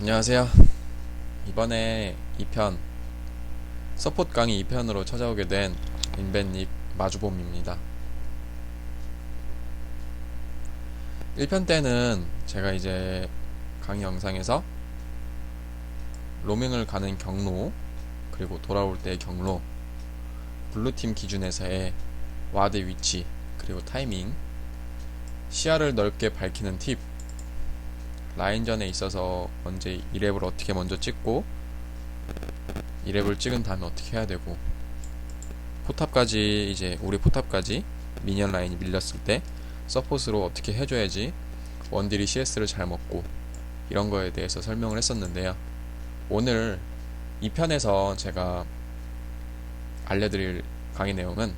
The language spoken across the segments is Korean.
안녕하세요. 이번에 2편 서폿 강의 2편으로 찾아오게 된 인벤닉 마주봄입니다. 1편 때는 제가 이제 강의 영상에서 로밍을 가는 경로, 그리고 돌아올 때의 경로, 블루팀 기준에서의 와드 위치, 그리고 타이밍, 시야를 넓게 밝히는 팁, 라인전에 있어서 언제 2랩을 어떻게 먼저 찍고 2랩을 찍은 다음에 어떻게 해야 되고, 포탑까지 이제 우리 포탑까지 미니언 라인이 밀렸을 때 서폿으로 어떻게 해줘야지 원딜이 CS를 잘 먹고, 이런 거에 대해서 설명을 했었는데요. 오늘 2편에서 제가 알려드릴 강의 내용은,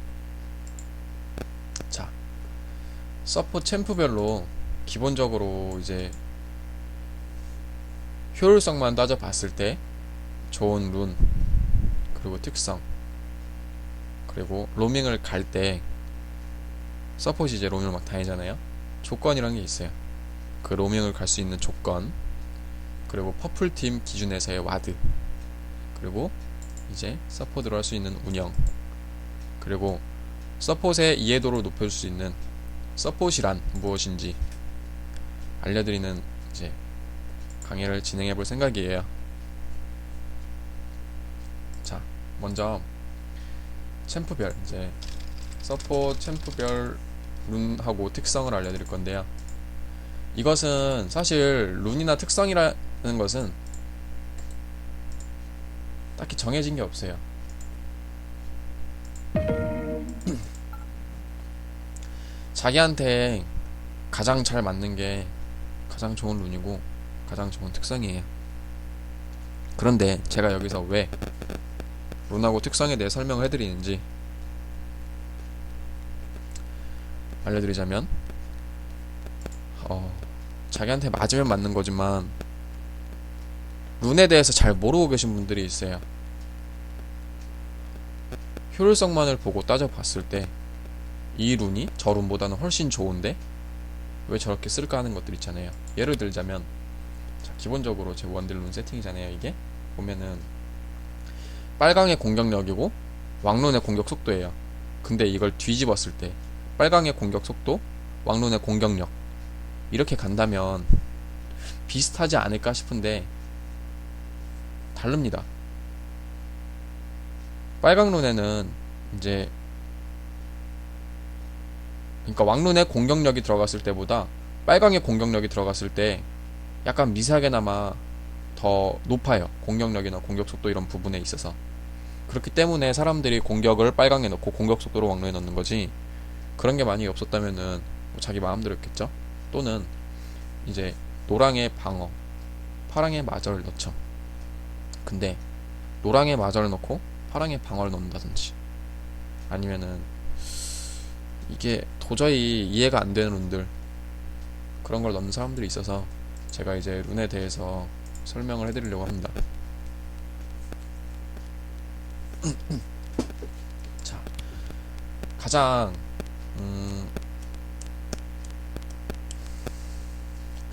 자, 서폿 챔프별로 기본적으로 이제 효율성만 따져봤을 때 좋은 룬, 그리고 특성, 그리고 로밍을 갈 때 서폿이 이제 로밍을 막 다니잖아요. 조건이란 게 있어요. 그 로밍을 갈 수 있는 조건, 그리고 퍼플팀 기준에서의 와드, 그리고 이제 서폿으로 할 수 있는 운영, 그리고 서폿의 이해도를 높여줄 수 있는 서폿이란 무엇인지 알려드리는 이제 강의를 진행해 볼 생각이에요. 자, 먼저 챔프별, 이제 서폿 챔프별 룬하고 특성을 알려드릴 건데요. 이것은 사실 룬이나 특성이라는 것은 딱히 정해진 게 없어요. 자기한테 가장 잘 맞는 게 가장 좋은 룬이고 가장 좋은 특성이에요. 그런데 제가 여기서 왜 룬하고 특성에 대해 설명을 해드리는지 알려드리자면, 자기한테 맞으면 맞는 거지만 룬에 대해서 잘 모르고 계신 분들이 있어요. 효율성만을 보고 따져봤을 때 이 룬이 저 룬보다는 훨씬 좋은데 왜 저렇게 쓸까 하는 것들 있잖아요. 예를 들자면, 자, 기본적으로 제 원딜 룬 세팅이잖아요. 이게 보면은 빨강의 공격력이고 왕룬의 공격 속도예요. 근데 이걸 뒤집었을 때 빨강의 공격 속도, 왕룬의 공격력, 이렇게 간다면 비슷하지 않을까 싶은데 다릅니다. 빨강 룬에는 이제, 그러니까 왕룬의 공격력이 들어갔을 때보다 빨강의 공격력이 들어갔을 때 약간 미세하게나마 더 높아요. 공격력이나 공격 속도 이런 부분에 있어서. 그렇기 때문에 사람들이 공격을 빨강에 넣고 공격 속도를 왕룬에 넣는 거지, 그런 게 많이 없었다면은 뭐 자기 마음대로 했겠죠. 또는 이제 노랑의 방어, 파랑의 마저를 넣죠. 근데 노랑의 마저를 넣고 파랑의 방어를 넣는다든지, 아니면은 이게 도저히 이해가 안 되는 룬들, 그런 걸 넣는 사람들이 있어서 제가 이제 룬에 대해서 설명을 해드리려고 합니다. 자, 가장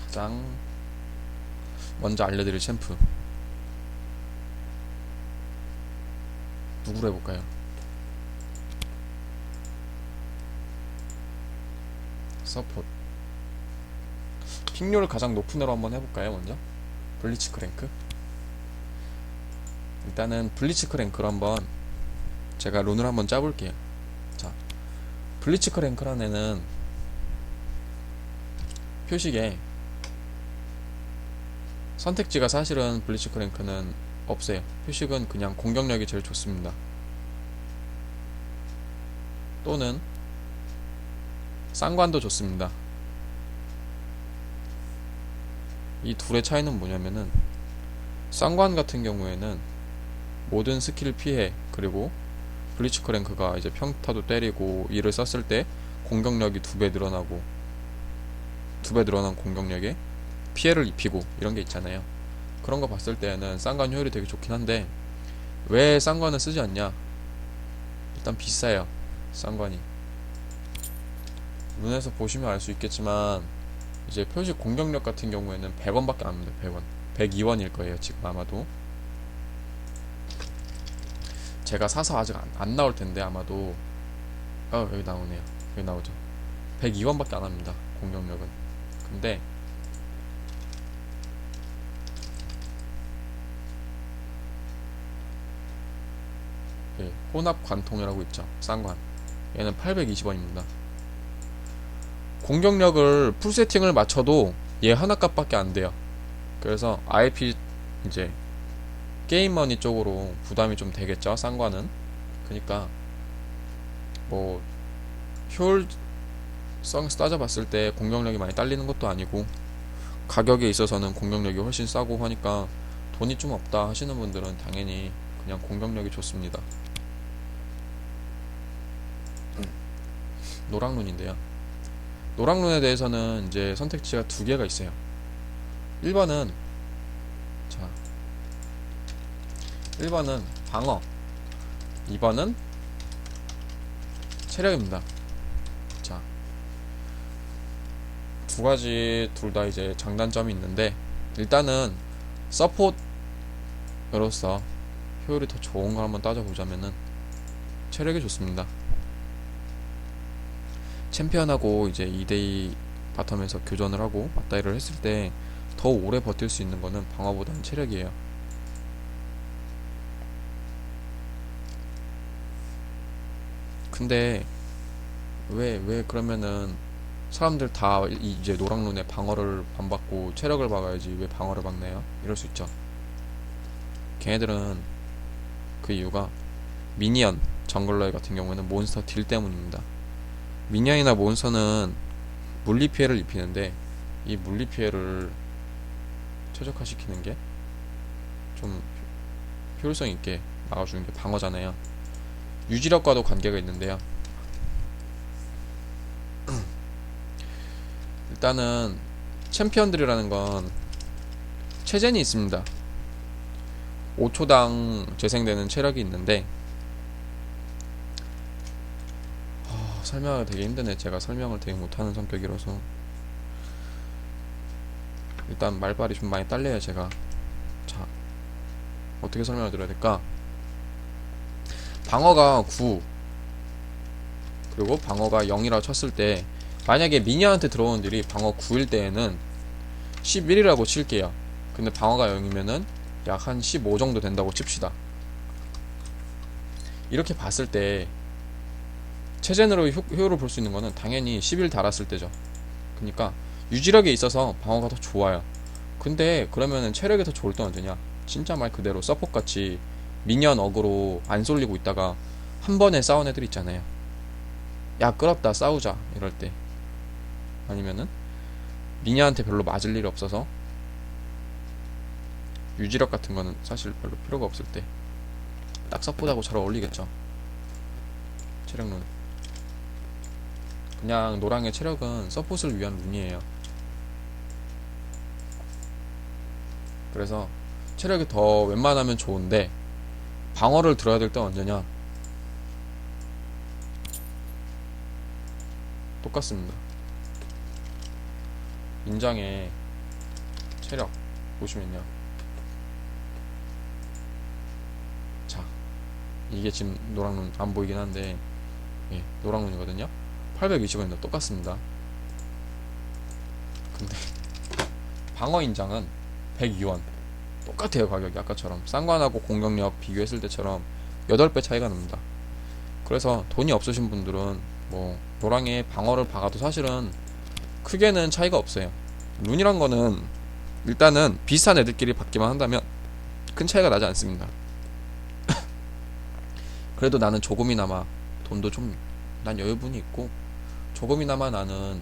가장 먼저 알려드릴 챔프 누구로 해볼까요? 서폿. 픽률을 가장 높은 애로 한번 해볼까요? 먼저 블리츠크 랭크. 일단은 블리츠크 랭크로 한번 제가 룬을 한번 짜볼게요. 자, 블리츠크 랭크라는 애는 표식에 선택지가 사실은 블리츠크 랭크는 없어요. 표식은 그냥 공격력이 제일 좋습니다. 또는 쌍관도 좋습니다. 이 둘의 차이는 뭐냐면은, 쌍관 같은 경우에는 모든 스킬 피해, 그리고 블리츠크 랭크가 이제 평타도 때리고 이를 썼을 때 공격력이 2배 늘어나고, 2배 늘어난 공격력에 피해를 입히고, 이런 게 있잖아요. 그런 거 봤을 때는 쌍관 효율이 되게 좋긴 한데, 왜 쌍관을 쓰지 않냐? 일단 비싸요. 쌍관이 룬에서 보시면 알 수 있겠지만 이제 표식 공격력 같은 경우에는 100원밖에 안 합니다. 100원. 102원일 거예요 지금 아마도. 제가 사서 아직 안 나올 텐데 아마도. 여기 나오네요. 여기 나오죠. 102원밖에 안 합니다 공격력은. 근데 혼합 관통이라고 있죠. 쌍관. 얘는 820원입니다. 공격력을 풀 세팅을 맞춰도 얘 하나 값밖에 안 돼요. 그래서 IP 이제 게임머니 쪽으로 부담이 좀 되겠죠. 쌍관은. 그러니까 뭐 효율성 따져봤을 때 공격력이 많이 딸리는 것도 아니고 가격에 있어서는 공격력이 훨씬 싸고 하니까 돈이 좀 없다 하시는 분들은 당연히 그냥 공격력이 좋습니다. 노랑룬인데요. 노랑룬에 대해서는 이제 선택지가 두 개가 있어요. 1번은 1번은 방어, 2번은 체력입니다. 자, 두 가지 둘 다 이제 장단점이 있는데 일단은 서폿으로서 효율이 더 좋은 걸 한번 따져보자면은 체력이 좋습니다. 챔피언하고 이제 2대2 바텀에서 교전을 하고 맞다이를 했을 때 더 오래 버틸 수 있는 거는 방어보다는 체력이에요. 근데 왜 그러면은 사람들 다 이제 노랑룬에 방어를 안 받고 체력을 박아야지 왜 방어를 박나요? 이럴 수 있죠. 걔네들은 그 이유가 미니언 정글러 같은 경우에는 몬스터 딜 때문입니다. 미니언이나 몬스터는 물리 피해를 입히는데 이 물리 피해를 최적화시키는 게 좀 효율성 있게 막아주는 게 방어잖아요. 유지력과도 관계가 있는데요. 일단은 챔피언들이라는 건 체젠이 있습니다. 5초당 재생되는 체력이 있는데 설명하기 되게 힘드네. 제가 설명을 되게 못하는 성격이라서 일단 말발이 좀 많이 딸려요 제가. 자, 어떻게 설명을 드려야 될까? 방어가 9 그리고 방어가 0이라고 쳤을 때 만약에 미니언한테 들어오는 딜이 방어 9일 때에는 11이라고 칠게요. 근데 방어가 0이면은 약 한 15 정도 된다고 칩시다. 이렇게 봤을 때 체젠으로 효율을 볼 수 있는 거는 당연히 10일 달았을 때죠. 그러니까 유지력에 있어서 방어가 더 좋아요. 근데 그러면은 체력이 더 좋을 때 언제냐? 진짜 말 그대로 서폿같이 미니언 어그로 안 쏠리고 있다가 한 번에 싸운 애들 있잖아요. 야 끌었다 싸우자 이럴 때. 아니면은 미니언한테 별로 맞을 일이 없어서 유지력 같은 거는 사실 별로 필요가 없을 때 딱 서폿하고 잘 어울리겠죠. 체력룬. 그냥 노랑의 체력은 서폿을 위한 룬이에요. 그래서 체력이 더 웬만하면 좋은데 방어를 들어야 될 때 언제냐? 똑같습니다. 인장에 체력 보시면요. 자, 이게 지금 노랑룬 안 보이긴 한데 노랑룬이거든요. 820원이나 똑같습니다. 근데 방어 인장은 102원 똑같아요. 가격이 아까처럼 쌍관하고 공격력 비교했을 때처럼 8배 차이가 납니다. 그래서 돈이 없으신 분들은 뭐 노랑의 방어를 박아도 사실은 크게는 차이가 없어요. 룬이란 거는 일단은 비슷한 애들끼리 받기만 한다면 큰 차이가 나지 않습니다. 그래도 나는 조금이나마 돈도 좀 난 여유분이 있고 조금이나마 나는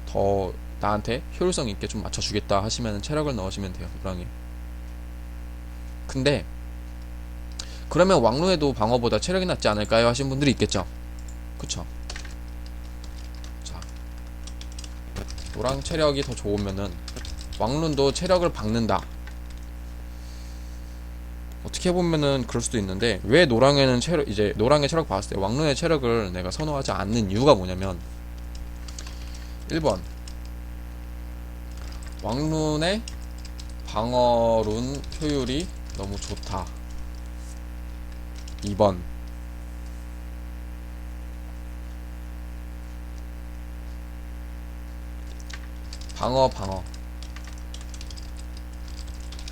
더 나한테 효율성 있게 좀 맞춰주겠다 하시면 체력을 넣으시면 돼요. 노랑에. 근데 그러면 왕루에도 방어보다 체력이 낫지 않을까요? 하신 분들이 있겠죠. 그쵸? 자, 노랑 체력이 더 좋으면은 왕룬도 체력을 박는다. 어떻게 보면은 그럴 수도 있는데 왜 노랑에는 체력 이제 노랑의 체력 봤을 때 왕룬의 체력을 내가 선호하지 않는 이유가 뭐냐면 1번 왕룬의 방어룬 효율이 너무 좋다. 2번. 방어.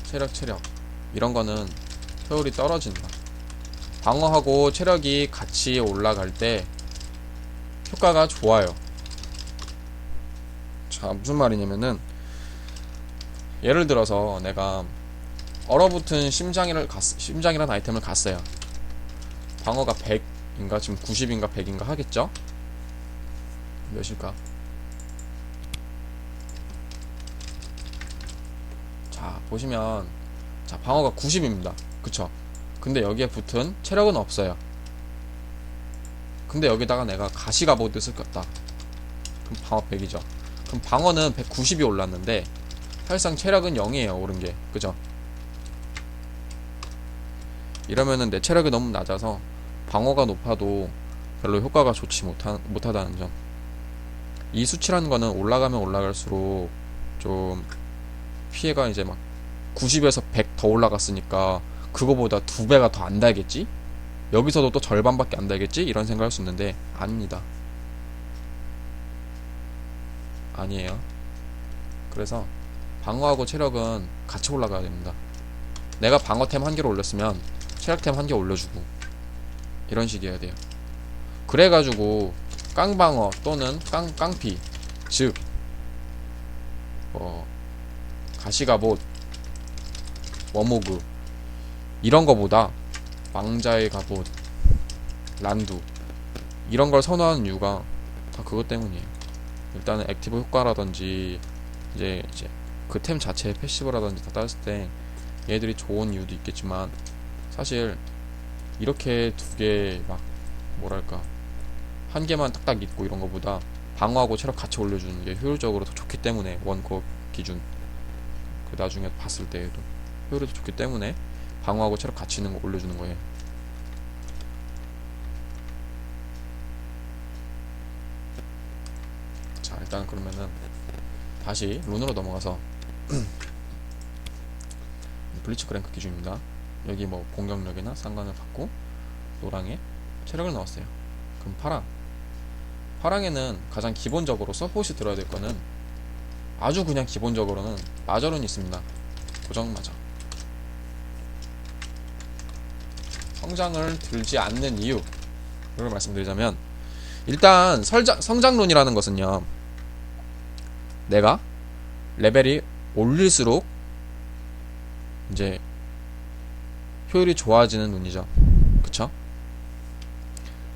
체력. 이런 거는 효율이 떨어진다. 방어하고 체력이 같이 올라갈 때 효과가 좋아요. 자, 무슨 말이냐면은, 예를 들어서 내가 얼어붙은 심장이라는 아이템을 갔어요. 방어가 100인가 지금 90인가 100인가 하겠죠? 몇일까? 자, 보시면, 자, 방어가 90입니다. 그쵸? 근데 여기에 붙은 체력은 없어요. 근데 여기다가 내가 가시가보드를 꼈다. 그럼 방어 100이죠. 그럼 방어는 190이 올랐는데 사실상 체력은 0이에요. 오른 게. 그죠? 이러면은 내 체력이 너무 낮아서 방어가 높아도 별로 효과가 좋지 못하다는 점. 이 수치라는 거는 올라가면 올라갈수록 좀 피해가 이제 막 90에서 100 더 올라갔으니까 그거보다 2배가 더 안 달겠지? 여기서도 또 절반밖에 안 달겠지? 이런 생각을 할 수 있는데 아닙니다. 아니에요. 그래서 방어하고 체력은 같이 올라가야 됩니다. 내가 방어템 1개를 올렸으면 체력템 1개 올려주고 이런 식이어야 돼요. 그래가지고 깡방어 또는 깡피, 즉 가시갑옷, 워모그 이런 거보다 망자의 갑옷, 란두 이런 걸 선호하는 이유가 다 그것 때문이에요. 일단은 액티브 효과라든지 이제 그 템 자체의 패시브라든지 다 따졌을 때 얘들이 좋은 이유도 있겠지만 사실 이렇게 두 개 막 뭐랄까 한 개만 딱딱 있고 이런 거보다 방어하고 체력 같이 올려주는 게 효율적으로 더 좋기 때문에 원코 기준 그 나중에 봤을 때에도 효율이 더 좋기 때문에 방어하고 체력 같이 있는 거 올려주는 거예요. 자, 일단 그러면은 다시 룬으로 넘어가서 블리츠 크랭크 기준입니다. 여기 뭐 공격력이나 상관을 받고 노랑에 체력을 넣었어요. 그럼 파랑에는 가장 기본적으로 서폿이 들어야 될 거는 아주 그냥 기본적으로는 마저룬이 있습니다. 고정 마저. 성장을 들지 않는 이유를 말씀드리자면 일단 성장룬이라는 것은요, 내가 레벨이 올릴수록 이제 효율이 좋아지는 룬이죠. 그쵸?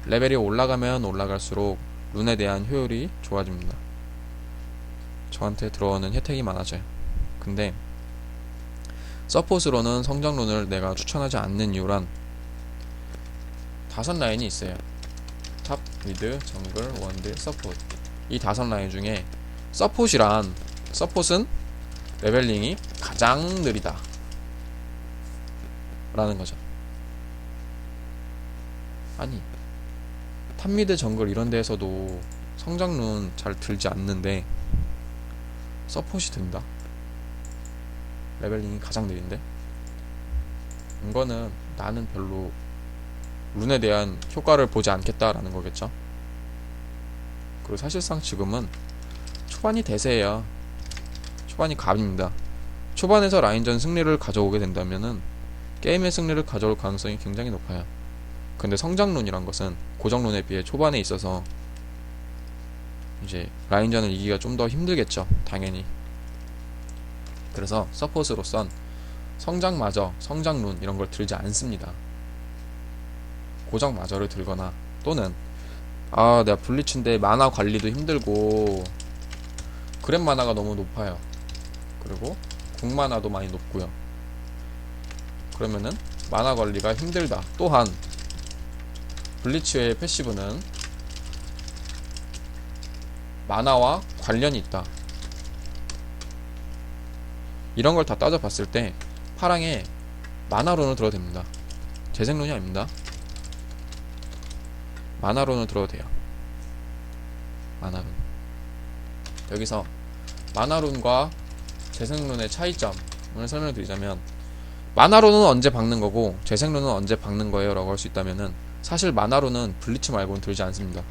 레벨이 올라가면 올라갈수록 룬에 대한 효율이 좋아집니다. 저한테 들어오는 혜택이 많아져요. 근데 서폿으로는 성장룬을 내가 추천하지 않는 이유란 5라인이 있어요. 탑, 미드, 정글, 원딜, 서폿. 이 5라인 중에 서폿은 레벨링이 가장 느리다 라는 거죠. 아니, 탑, 미드, 정글 이런 데에서도 성장룬 잘 들지 않는데 서폿이 된다? 레벨링이 가장 느린데? 이거는 나는 별로 룬에 대한 효과를 보지 않겠다라는 거겠죠. 그리고 사실상 지금은 초반이 대세예요. 초반이 갑입니다. 초반에서 라인전 승리를 가져오게 된다면은 게임의 승리를 가져올 가능성이 굉장히 높아요. 근데 성장룬이란 것은 고정룬에 비해 초반에 있어서 이제 라인전을 이기기가 좀 더 힘들겠죠. 당연히. 그래서 서폿으로선 성장룬 이런 걸 들지 않습니다. 고정 마저를 들거나 또는 내가 블리츠인데 마나 관리도 힘들고 그랩 마나가 너무 높아요. 그리고 궁 마나도 많이 높고요. 그러면은 마나 관리가 힘들다. 또한 블리츠의 패시브는 마나와 관련이 있다. 이런 걸 다 따져봤을 때 파랑에 마나룬을 들어도 됩니다. 재생룬이 아닙니다. 마나룬을 들어도 돼요. 마나룬. 여기서 마나룬과 재생룬의 차이점을 오늘 설명을 드리자면, 만화로는 언제 박는 거고 재생로는 언제 박는 거예요 라고 할 수 있다면은, 사실 만화로는 블리츠 말고는 들지 않습니다.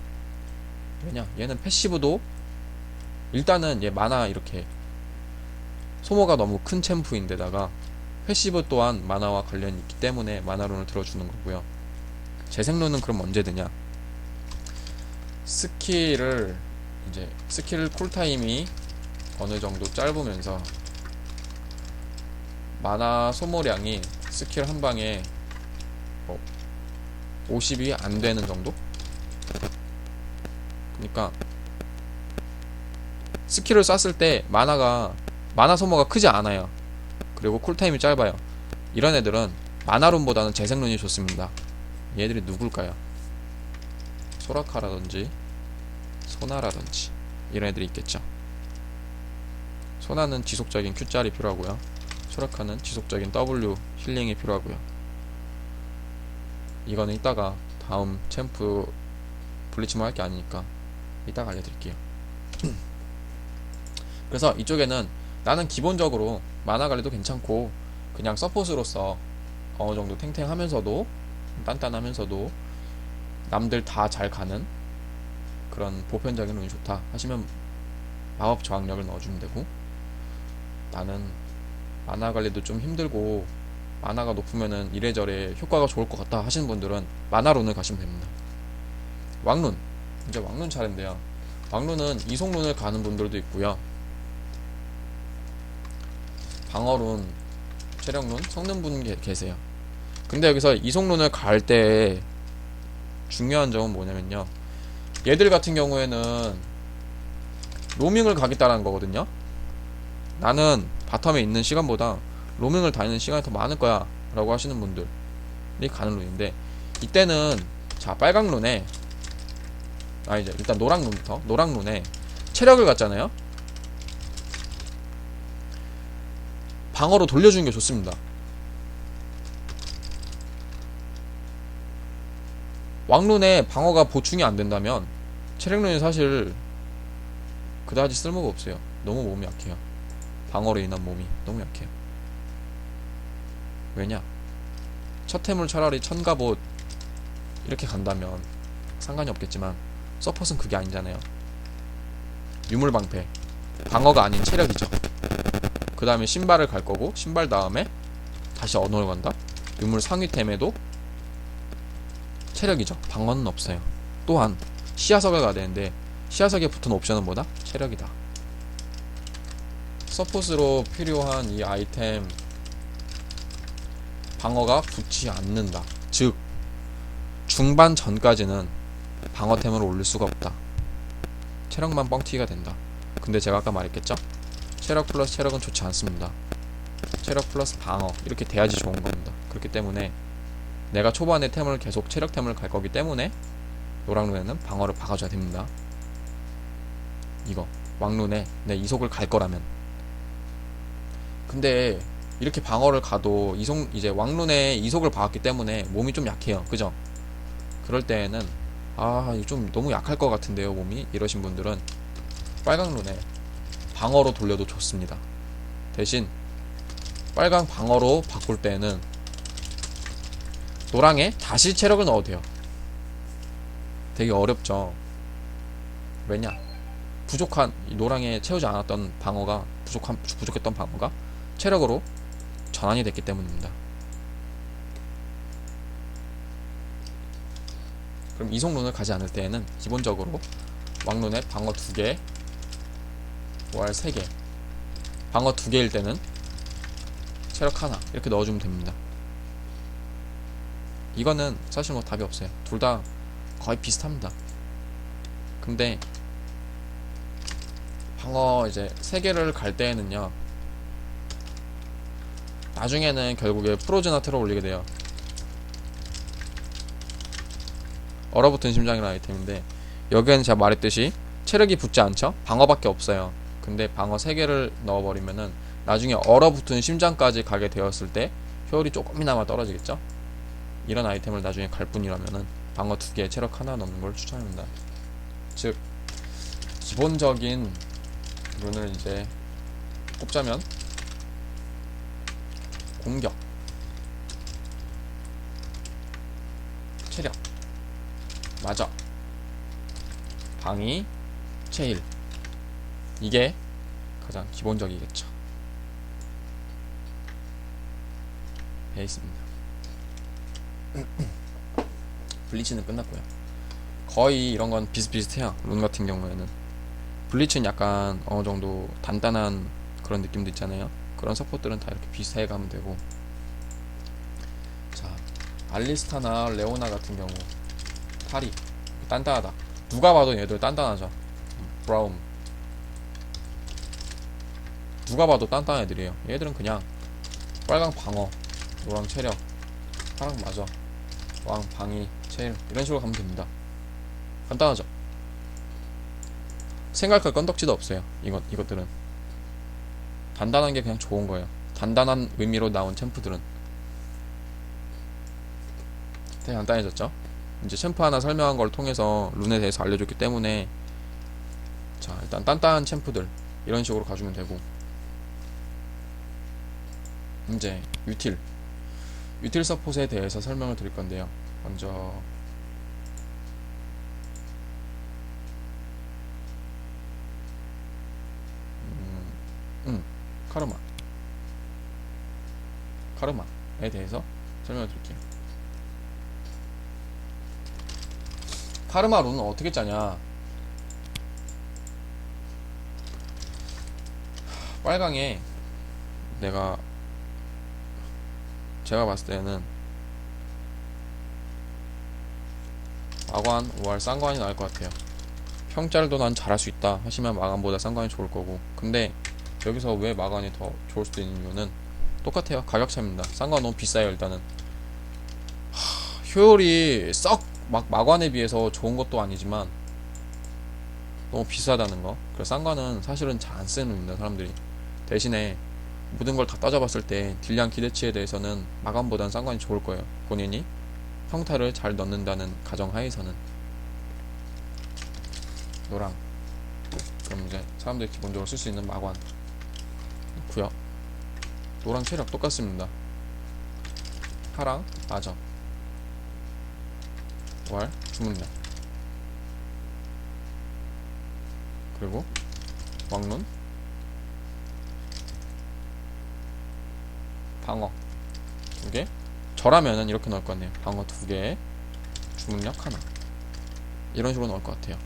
왜냐, 얘는 패시브도 일단은 얘 만화 이렇게 소모가 너무 큰 챔프인데다가 패시브 또한 만화와 관련이 있기 때문에 만화론을 들어주는 거고요. 재생론은 그럼 언제 드냐? 스킬 쿨타임이 어느 정도 짧으면서 만화 소모량이 스킬 한 방에 50이 안 되는 정도? 그러니까 스킬을 쐈을 때 만화 소모가 크지 않아요. 그리고 쿨타임이 짧아요. 이런 애들은 만화론보다는 재생론이 좋습니다. 얘들이 누굴까요? 소라카라든지 소나라든지 이런 애들이 있겠죠. 소나는 지속적인 Q짤이 필요하고요. 소라카는 지속적인 W 힐링이 필요하고요. 이거는 이따가 다음 챔프 블리츠만 할 게 아니니까 이따가 알려드릴게요. 그래서 이쪽에는 나는 기본적으로 만화 관리도 괜찮고 그냥 서폿으로서 어느 정도 탱탱하면서도 단단하면서도 남들 다 잘 가는 그런 보편적인 룬이 좋다 하시면 마법 저항력을 넣어주면 되고, 나는 만화 관리도 좀 힘들고 만화가 높으면은 이래저래 효과가 좋을 것 같다 하시는 분들은 만화룬을 가시면 됩니다. 왕룬, 이제 왕룬 차례인데요. 왕룬은 이속룬을 가는 분들도 있고요. 방어룬, 체력룬, 성능분 계세요. 근데 여기서 이속룬을 갈 때 중요한 점은 뭐냐면요, 얘들 같은 경우에는 로밍을 가겠다라는 거거든요. 나는 바텀에 있는 시간보다 로밍을 다니는 시간이 더 많을 거야 라고 하시는 분들이 가는 룬인데, 이때는 자 빨강 룬에 이제 일단 노랑 룬부터, 노랑 룬에 체력을 갖잖아요. 방어로 돌려주는 게 좋습니다. 왕룬에 방어가 보충이 안 된다면 체력룬이 사실 그다지 쓸모가 없어요. 너무 몸이 약해요. 방어로 인한 몸이 너무 약해요. 왜냐, 첫 템을 차라리 천갑옷 이렇게 간다면 상관이 없겠지만 서폿은 그게 아니잖아요. 유물방패, 방어가 아닌 체력이죠. 그 다음에 신발을 갈 거고, 신발 다음에 다시 언어를 간다. 유물 상위템에도 체력이죠. 방어는 없어요. 또한 시야석을 가야 되는데 시야석에 붙은 옵션은 뭐다? 체력이다. 서폿으로 필요한 이 아이템 방어가 붙지 않는다. 즉 중반 전까지는 방어템을 올릴 수가 없다. 체력만 뻥튀기가 된다. 근데 제가 아까 말했겠죠? 체력 플러스 체력은 좋지 않습니다. 체력 플러스 방어 이렇게 돼야지 좋은 겁니다. 그렇기 때문에 내가 초반에 템을 계속 체력템을 갈 거기 때문에 노랑룬에는 방어를 박아줘야 됩니다. 이거 왕룬에 내 이속을 갈 거라면. 근데 이렇게 방어를 가도 이제 왕룬에 이속을 박았기 때문에 몸이 좀 약해요. 그죠? 그럴 때에는 이거 좀 너무 약할 것 같은데요 몸이, 이러신 분들은 빨강 룬에 방어로 돌려도 좋습니다. 대신 빨강 방어로 바꿀 때는 노랑에 다시 체력을 넣어도 돼요. 되게 어렵죠. 왜냐, 부족한 노랑에 채우지 않았던 방어가 부족했던 방어가 체력으로 전환이 됐기 때문입니다. 그럼 이속룬을 가지 않을 때에는 기본적으로 왕룬에 방어 2개, 왈 3개, 방어 2개일 때는 체력 하나 이렇게 넣어주면 됩니다. 이거는 사실 뭐 답이 없어요. 둘 다 거의 비슷합니다. 근데 방어 이제 3개를 갈 때에는요, 나중에는 결국에 프로즈나트를 올리게 돼요. 얼어붙은 심장이라는 아이템인데, 여기에는 제가 말했듯이 체력이 붙지 않죠? 방어밖에 없어요. 근데 방어 3개를 넣어버리면은 나중에 얼어붙은 심장까지 가게 되었을 때 효율이 조금이나마 떨어지겠죠? 이런 아이템을 나중에 갈 뿐이라면은 방어 2개, 체력 하나 넣는 걸 추천합니다. 즉 기본적인 룬을 이제 꼽자면 공격, 체력, 마저, 방위, 체일. 이게 가장 기본적이겠죠. 베이스입니다. 블리치는 끝났고요. 거의 이런 건 비슷비슷해요. 룬 같은 경우에는 블리치는 약간 어느 정도 단단한 그런 느낌도 있잖아요. 그런 서포트들은 다 이렇게 비슷하게 가면 되고, 자, 알리스타나 레오나 같은 경우 팔이 단단하다. 누가 봐도 얘들 단단하죠. 브라움, 누가 봐도 단단한 애들이에요. 얘들은 그냥 빨강 방어, 노랑 체력, 파랑 마저, 왕 방위, 체일 이런 식으로 가면 됩니다. 간단하죠. 생각할 건덕지도 없어요. 이것들은 단단한 게 그냥 좋은 거예요. 단단한 의미로 나온 챔프들은 되게 간단해졌죠. 이제 챔프 하나 설명한 걸 통해서 룬에 대해서 알려줬기 때문에, 자, 일단 단단한 챔프들 이런 식으로 가주면 되고, 이제 유틸 서폿에 대해서 설명을 드릴 건데요. 먼저 카르마 카르마에 대해서 설명을 드릴게요. 카르마 룬은 어떻게 짜냐. 빨강에 제가 봤을 때는 마관, 우알, 쌍관이 나을 것 같아요. 평짤도 난 잘할 수 있다 하시면 마관보다 쌍관이 좋을 거고, 근데 여기서 왜 마관이 더 좋을 수도 있는 이유는 똑같아요. 가격 차입니다. 쌍관 너무 비싸요. 일단은 효율이 썩 막 마관에 비해서 좋은 것도 아니지만 너무 비싸다는 거. 그래서 쌍관은 사실은 잘 안 쓰는 놈입니다, 사람들이. 대신에 모든 걸 다 따져봤을 때 딜량 기대치에 대해서는 마관보다는 쌍관이 좋을 거예요. 본인이 평타를 잘 넣는다는 가정하에서는. 노랑, 그럼 이제 사람들이 기본적으로 쓸 수 있는 마관 넣고요. 노랑 체력 똑같습니다. 파랑 마저, 왈 주문력, 그리고 왕룬, 방어 2개. 저라면은 이렇게 넣을 것 같네요. 방어 2개, 주문력 하나, 이런 식으로 넣을 것 같아요.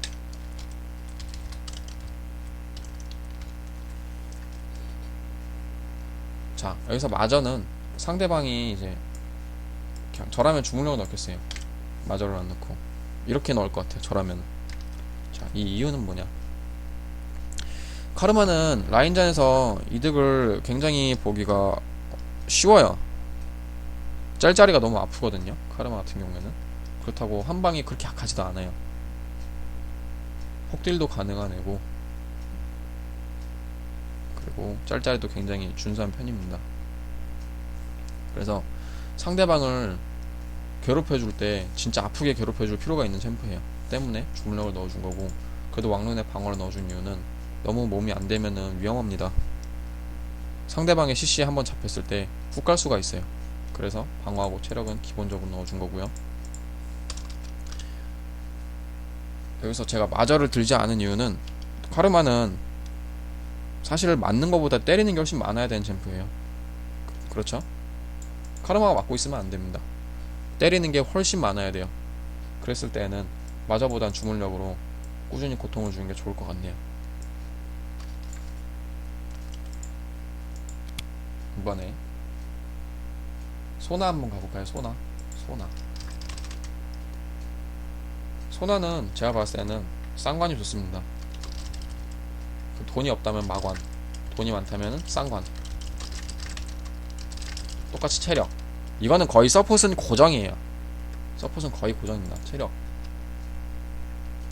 자, 여기서 마저는 상대방이 이제 그냥 저라면 주문력을 넣겠어요. 마저를 안 넣고 이렇게 넣을 것 같아요, 저라면. 자, 이 이유는 뭐냐. 카르마는 라인전에서 이득을 굉장히 보기가 쉬워요. 짤짤이가 너무 아프거든요, 카르마 같은 경우에는. 그렇다고 한방이 그렇게 약하지도 않아요. 폭딜도 가능한 애고, 그리고 짤짤이도 굉장히 준수한 편입니다. 그래서 상대방을 괴롭혀줄 때 진짜 아프게 괴롭혀줄 필요가 있는 챔프예요. 때문에 주문력을 넣어준 거고, 그래도 왕룬에 방어를 넣어준 이유는 너무 몸이 안 되면은 위험합니다. 상대방의 CC에 한번 잡혔을 때 훅 갈 수가 있어요. 그래서 방어하고 체력은 기본적으로 넣어준 거고요. 여기서 제가 마저를 들지 않은 이유는, 카르마는 사실 맞는 것보다 때리는 게 훨씬 많아야 되는 챔프예요. 그렇죠? 카르마가 맞고 있으면 안 됩니다. 때리는 게 훨씬 많아야 돼요. 그랬을 때는 마저보단 주문력으로 꾸준히 고통을 주는 게 좋을 것 같네요. 이번에 소나 한번 가볼까요? 소나는 제가 봤을 때는 쌍관이 좋습니다. 돈이 없다면 마관, 돈이 많다면 쌍관. 똑같이 체력. 이거는 거의 서폿은 고정이에요. 서폿은 거의 고정입니다. 체력.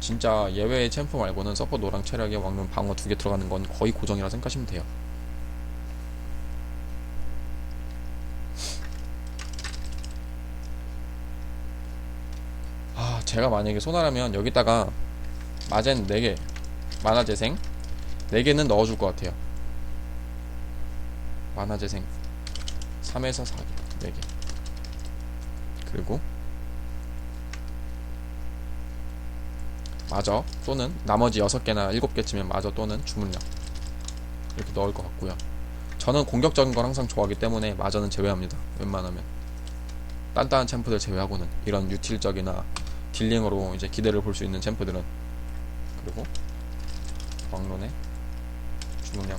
진짜 예외의 챔프 말고는 서폿 노랑 체력에 왕룬 방어 2개 들어가는 건 거의 고정이라 생각하시면 돼요. 제가 만약에 소나라면 여기다가 마젠 4개, 만화재생 4개는 넣어줄 것 같아요. 만화재생 3에서 4개, 4개. 그리고 마저 또는 나머지 6개나 7개쯤엔 마저 또는 주문력 이렇게 넣을 것 같고요. 저는 공격적인 걸 항상 좋아하기 때문에 마저는 제외합니다. 웬만하면 단단한 챔프들 제외하고는 이런 유틸적이나 딜링으로 이제 기대를 볼 수 있는 챔프들은. 그리고 왕론에 주문력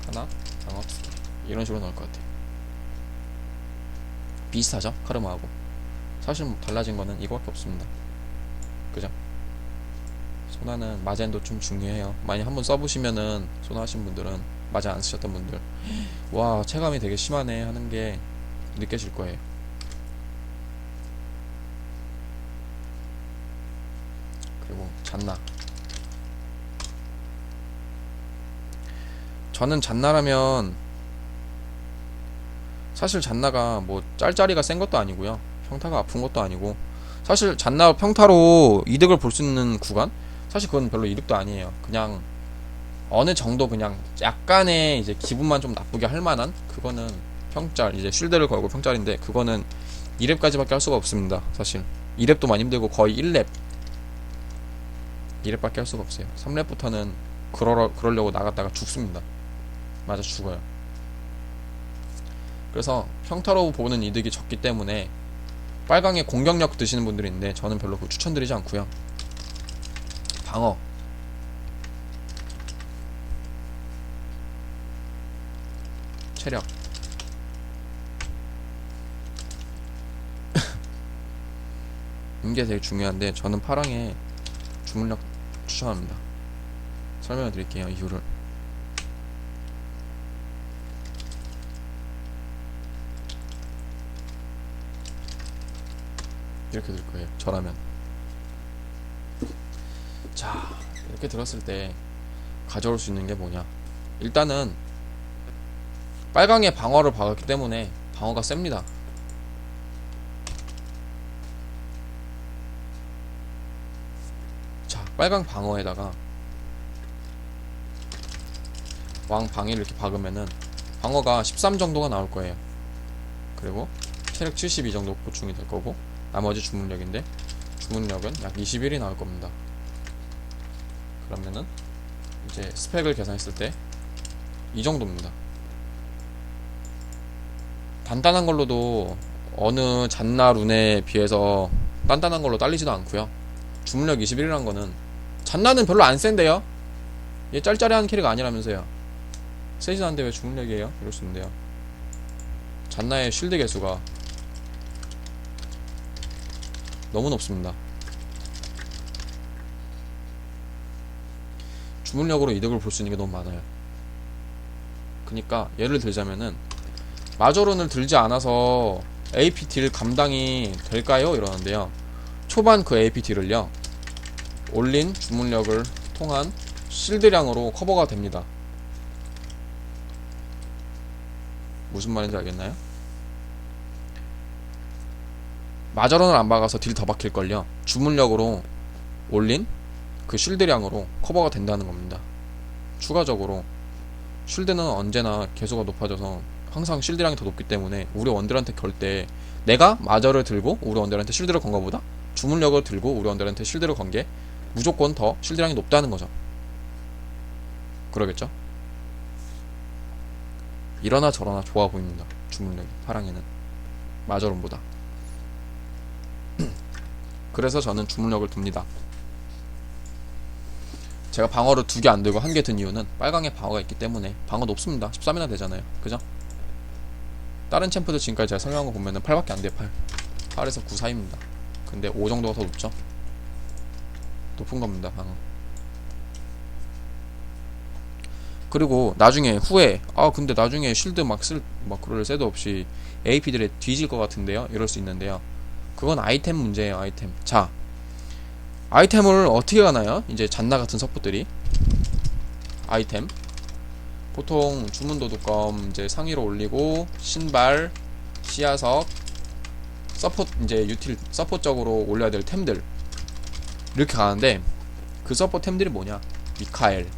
하나, 방어 2개 이런 식으로 넣을 것 같아요. 비슷하죠? 카르마하고. 사실 뭐 달라진 거는 이거밖에 없습니다. 그죠? 소나는 마젠도 좀 중요해요. 많이 한번 써보시면은 소나 하신 분들은 마젠 안 쓰셨던 분들 와 체감이 되게 심하네 하는 게 느껴질 거예요. 그리고 잔나. 저는 잔나라면 사실 잔나가 뭐 짤짤이가 센 것도 아니고요. 평타가 아픈 것도 아니고 사실 잔나 평타로 이득을 볼 수 있는 구간? 사실 그건 별로 이득도 아니에요. 그냥 어느 정도 그냥 약간의 이제 기분만 좀 나쁘게 할 만한 그거는 평짤 이제 쉴드를 걸고 평짤인데 그거는 2렙까지밖에 할 수가 없습니다. 사실 2렙도 많이 힘들고 거의 1렙 2렙밖에 할 수가 없어요. 3렙부터는 그러려고 나갔다가 죽습니다. 맞아 죽어요. 그래서 평타로 보는 이득이 적기 때문에 빨강에 공격력 드시는 분들이 있는데 저는 별로 그거 추천드리지 않고요. 방어 체력 이게 되게 중요한데 저는 파랑에 주문력 추천합니다. 설명해 드릴게요. 이유를. 이렇게 될 거예요. 저라면. 자, 이렇게 들었을 때 가져올 수 있는 게 뭐냐? 일단은 빨강에 방어를 박았기 때문에 방어가 셉니다. 자, 빨강 방어에다가 왕 방해를 이렇게 박으면은 방어가 13 정도가 나올 거예요. 그리고 체력 72 정도 보충이 될 거고 나머지 주문력인데 주문력은 약 21이 나올 겁니다. 그러면은 이제 스펙을 계산했을 때 이 정도입니다. 단단한 걸로도 어느 잔나 룬에 비해서 단단한 걸로 딸리지도 않고요. 주문력 21이라는 거는 잔나는 별로 안 센데요. 얘 짤짤이한 캐릭 아니라면서요. 세진 않은데 왜 주문력이에요? 이럴 수 있는데요. 잔나의 쉴드 개수가 너무 높습니다. 주문력으로 이득을 볼 수 있는 게 너무 많아요. 그니까 예를 들자면은 마저론을 들지 않아서 APT를 감당이 될까요? 이러는데요. 초반 그 APT를요 올린 주문력을 통한 실드량으로 커버가 됩니다. 무슨 말인지 알겠나요? 마저론을 안 박아서 딜 더 박힐걸요. 주문력으로 올린 그 쉴드량으로 커버가 된다는 겁니다. 추가적으로 쉴드는 언제나 개수가 높아져서 항상 쉴드량이 더 높기 때문에 우리 원들한테 걸 때 내가 마저를 들고 우리 원들한테 쉴드를 건 거보다 주문력을 들고 우리 원들한테 쉴드를 건 게 무조건 더 쉴드량이 높다는 거죠. 그러겠죠? 이러나 저러나 좋아 보입니다. 주문력이 파랑에는 마저론보다. 그래서 저는 주문력을 둡니다. 제가 방어를 2개 안 들고 1개 든 이유는 빨강에 방어가 있기 때문에 방어 높습니다. 13이나 되잖아요. 그죠? 다른 챔프들 지금까지 제가 설명한 거 보면은 8밖에 안 돼요. 8. 8에서 9 사이입니다. 근데 5 정도가 더 높죠? 높은 겁니다. 방어. 그리고 나중에 후에 근데 나중에 쉴드 막 그럴 새도 없이 AP들에 뒤질 것 같은데요? 이럴 수 있는데요. 그건 아이템 문제예요. 아이템. 자, 아이템을 어떻게 가나요? 이제 잔나 같은 서폿들이 아이템 보통 주문도둑검 이제 상위로 올리고 신발, 시야석, 서폿 이제 유틸 서폿적으로 올려야 될 템들 이렇게 가는데 그 서폿 템들이 뭐냐? 미카엘,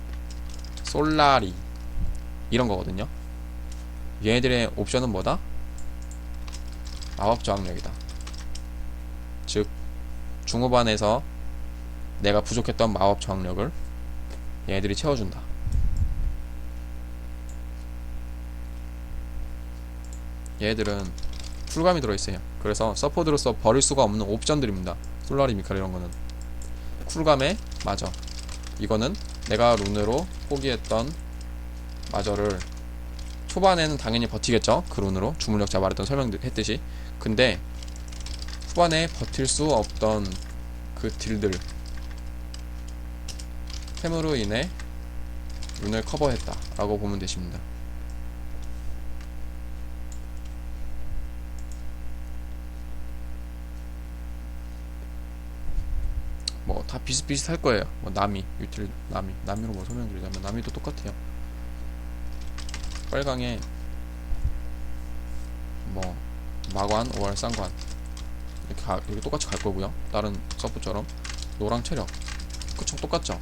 솔라리 이런 거거든요. 얘네들의 옵션은 뭐다? 마법 저항력이다. 즉 중후반에서 내가 부족했던 마법 저항력을 얘네들이 채워준다. 얘들은 쿨감이 들어있어요. 그래서 서포트로서 버릴 수가 없는 옵션들입니다. 솔라리 미칼 이런 거는 쿨감에 마저, 이거는 내가 룬으로 포기했던 마저를 초반에는 당연히 버티겠죠. 그 룬으로 주물력 제가 말했던 설명했듯이. 근데 후반에 버틸 수 없던 그 딜들 템으로 인해 룬을 커버했다 라고 보면 되십니다. 뭐 다 비슷비슷할 거예요. 뭐 나미, 유틸, 나미로 뭐 설명드리자면 나미도 똑같아요. 빨강에 뭐 마관, 5할 쌍관 이렇게 똑같이 갈 거고요. 다른 서프처럼 노랑 체력 그쵸 똑같죠.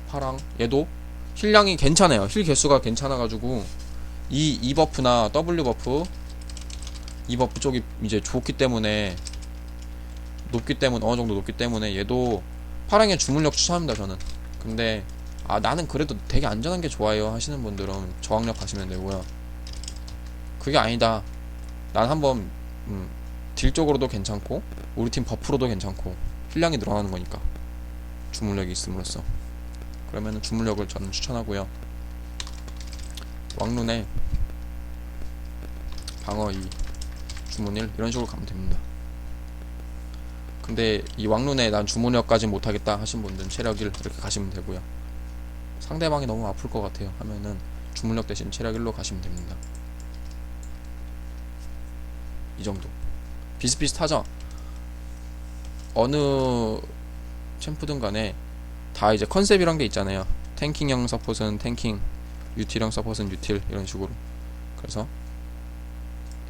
파랑 얘도 힐량이 괜찮아요. 힐 개수가 괜찮아가지고 이 버프나 W 버프 이 버프 쪽이 이제 좋기 때문에 어느 정도 높기 때문에 얘도 파랑의 주물력 추천합니다 저는. 근데 나는 그래도 되게 안전한 게 좋아요 하시는 분들은 저항력 가시면 되고요. 그게 아니다, 난 한번 딜 쪽으로도 괜찮고 우리 팀 버프로도 괜찮고 힐량이 늘어나는 거니까 주물력이 있음으로써, 그러면은 주물력을 저는 추천하고요. 왕룬에 방어 2 주문 1 이런 식으로 가면 됩니다. 근데 이 왕룬에 난 주문력까지 못하겠다 하신 분들은 체력 1 이렇게 가시면 되고요. 상대방이 너무 아플 것 같아요 하면은 주문력 대신 체력 1로 가시면 됩니다. 이 정도 비슷비슷하죠. 어느 챔프든 간에 다 이제 컨셉이란 게 있잖아요. 탱킹형 서폿은 탱킹, 유틸형 서폿은 유틸 이런 식으로. 그래서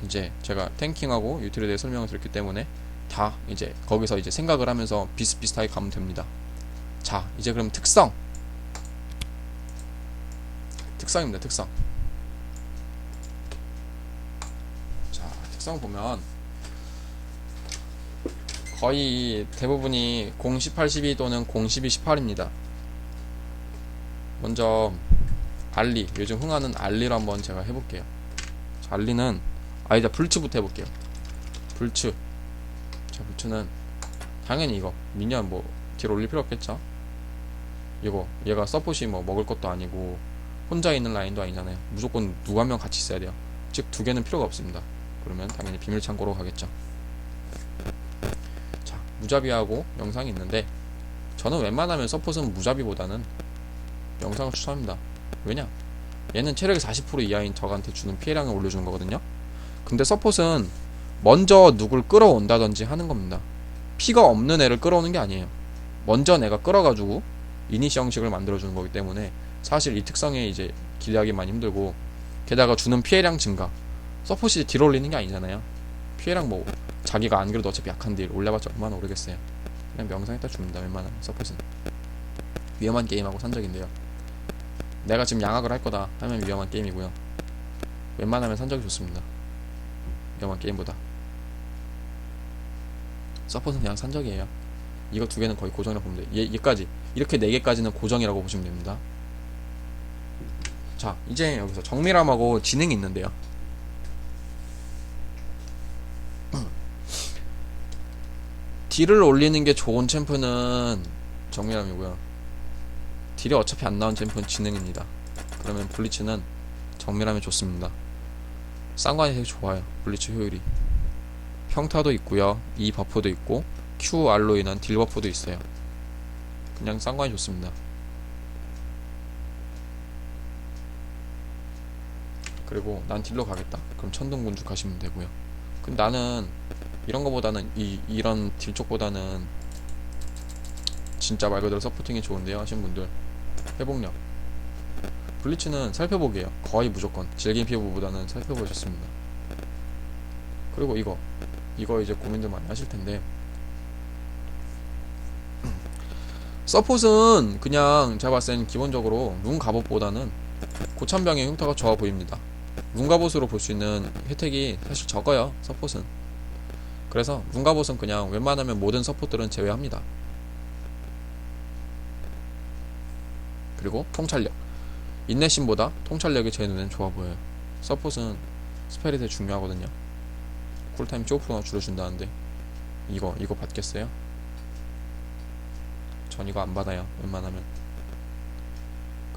이제 제가 탱킹하고 유틸에 대해 설명을 드렸기 때문에 다 이제 거기서 이제 생각을 하면서 비슷비슷하게 가면 됩니다. 자, 이제 그럼 특성입니다. 특성. 자, 특성 보면 거의 대부분이 018, 12 또는 012, 18입니다. 먼저 알리, 요즘 흥하는 알리로 한번 제가 해볼게요. 자, 알리는 아니다 불츠부터 해볼게요. 불츠. 자, 불츠는 당연히 이거 미니언 뭐 딜 올릴 필요 없겠죠. 이거 얘가 서폿이 뭐 먹을 것도 아니고 혼자 있는 라인도 아니잖아요. 무조건 누구 한 명 같이 있어야 돼요. 즉 두 개는 필요가 없습니다. 그러면 당연히 비밀창고로 가겠죠. 자, 무자비하고 영상이 있는데 저는 웬만하면 서폿은 무자비보다는 영상을 추천합니다. 왜냐? 얘는 체력이 40% 이하인 적한테 주는 피해량을 올려주는 거거든요. 근데 서폿은 먼저 누굴 끌어온다든지 하는 겁니다. 피가 없는 애를 끌어오는 게 아니에요. 먼저 내가 끌어가지고 이니시 형식을 만들어주는 거기 때문에 사실 이 특성에 이제 기대하기 많이 힘들고, 게다가 주는 피해량 증가, 서폿이 딜 올리는 게 아니잖아요. 피해량 뭐 자기가 안 그래도 어차피 약한 딜 올려봤자 얼마나 오르겠어요. 그냥 명상에다 줍니다. 웬만하면 서폿은 위험한 게임하고 산적인데요. 내가 지금 양악을 할 거다 하면 위험한 게임이고요. 웬만하면 산적이 좋습니다. 위험한 게임보다. 서폿은 그냥 산적이에요. 이거 두 개는 거의 고정이라고 보면 돼요. 얘까지 이렇게 네 개까지는 고정이라고 보시면 됩니다. 자, 이제 여기서 정밀함하고 지능이 있는데요. 딜을 올리는 게 좋은 챔프는 정밀함이고요. 딜이 어차피 안 나온 챔프는 지능입니다. 그러면 블리츠는 정밀함이 좋습니다. 쌍관이 되게 좋아요. 블리츠 효율이. 평타도 있고요. E 버프도 있고 QR로 인한 딜 버프도 있어요. 그냥 쌍관이 좋습니다. 그리고 난 딜러 가겠다. 그럼 천둥군주 가시면 되고요. 근데 나는 이런 거보다는 이런 딜 쪽보다는 진짜 말 그대로 서포팅이 좋은데요 하신 분들, 회복력. 블리츠는 살펴보기에요. 거의 무조건 질긴 피부보다는 살펴보기 좋습니다. 그리고 이거 이제 고민들 많이 하실 텐데, 서폿은 그냥 제가 봤을 땐 기본적으로 룬 갑옷보다는 고참병의 흉터가 좋아 보입니다. 문가봇으로 볼 수 있는 혜택이 사실 적어요, 서폿은. 그래서 문가봇은 그냥 웬만하면 모든 서폿들은 제외합니다. 그리고 통찰력, 인내심보다 통찰력이 제 눈엔 좋아 보여요. 서폿은 스펠이 되게 중요하거든요. 쿨타임 15%나 줄여준다는데 이거 받겠어요? 전 이거 안 받아요, 웬만하면.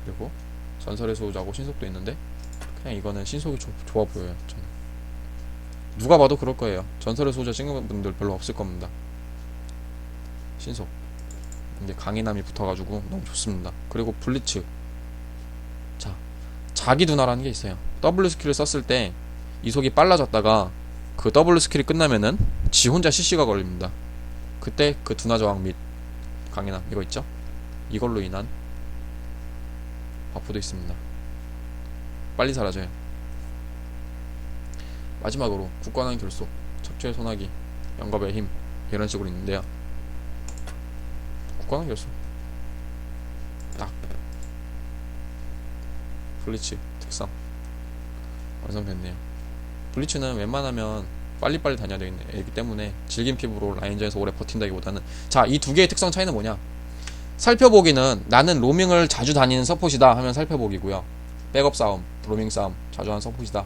그리고 전설의 수호자고 신속도 있는데 그냥 이거는 신속이 좋아 보여요. 저는 누가 봐도 그럴 거예요. 전설의 수호자 찍는 분들 별로 없을 겁니다. 신속 이제 강인함이 붙어가지고 너무 좋습니다. 그리고 블리츠, 자, 자기 둔화라는 게 있어요. W 스킬을 썼을 때 이속이 빨라졌다가 그 W 스킬이 끝나면은 지 혼자 CC가 걸립니다. 그때 그 둔화 저항 및 강인함 이거 있죠? 이걸로 인한 버프도 있습니다. 빨리 사라져요. 마지막으로 굳건한 결속, 척추의 소나기, 영겁의 힘 이런 식으로 있는데요. 굳건한 결속 딱 블리츠 특성 완성됐네요. 블리츠는 웬만하면 빨리빨리 다녀야 되기 때문에 질긴 피부로 라인전에서 오래 버틴다기보다는, 자, 이 두 개의 특성 차이는 뭐냐? 살펴보기는 나는 로밍을 자주 다니는 서폿이다 하면 살펴보기고요. 백업 싸움, 로밍 싸움 자주 하는 서폿이다,